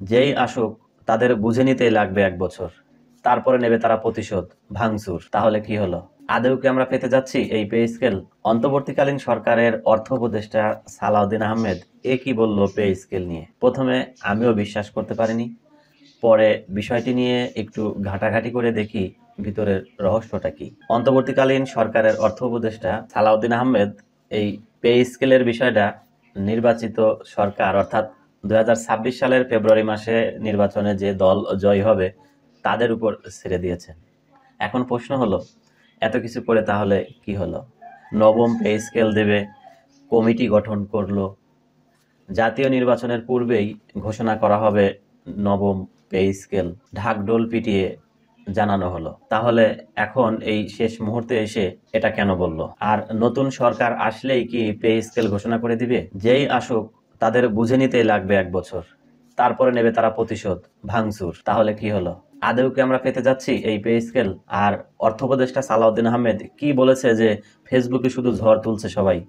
যেই আসুক তাদের বুঝে নিতেই লাগবে 1 বছর, তারপরে নেবে তারা প্রতিশোধ ভাঙচুর। তাহলে কি হলো? আদৌ কি আমরা পেতে যাচ্ছি এই পে স্কেল? অন্তর্বর্তীকালীন সরকারের অর্থ উপদেষ্টা সালাউদ্দিন আহমেদ কি বলল পে স্কেল নিয়ে? প্রথমে আমিও বিশ্বাস করতে পারিনি, পরে বিষয়টি নিয়ে একটু ঘাটাঘাটি করে দেখি ভিতরের রহস্যটা কি। অন্তর্বর্তীকালীন সরকারের অর্থ উপদেষ্টা সালাউদ্দিন আহমেদ এই পে স্কেলের বিষয়টা নির্বাচিত সরকার অর্থাৎ 2026 সালের ফেব্রুয়ারি মাসে নির্বাচনে যে দল জয়ী হবে তাদের উপর ছেড়ে দিয়েছেন। এখন প্রশ্ন হলো, এত কিছু করে তাহলে কি হলো? নবম পে স্কেল দেবে, কমিটি গঠন করলো, জাতীয় নির্বাচনের পূর্বেই ঘোষণা করা হবে নবম পে স্কেল, ঢাকঢোল পিটিয়ে জানানো হলো। তাহলে এখন এই শেষ মুহূর্তে এসে এটা কেন বললো? আর নতুন সরকার আসলেই কি পে স্কেল ঘোষণা করে দিবে? যেই আসুক তাদের বুঝে নিতেই লাগবে 1 বছর, তারপরে নেবে তারা প্রতিশোধ ভাঙচুর। তাহলে কি হলো? আদৌ কি আমরা পেতে যাচ্ছি এই পে স্কেল? আর অর্থ উপদেষ্টা সালাউদ্দিন আহমেদ কি বলেছে যে ফেসবুকে শুধু ঝড় তুলছে সবাই?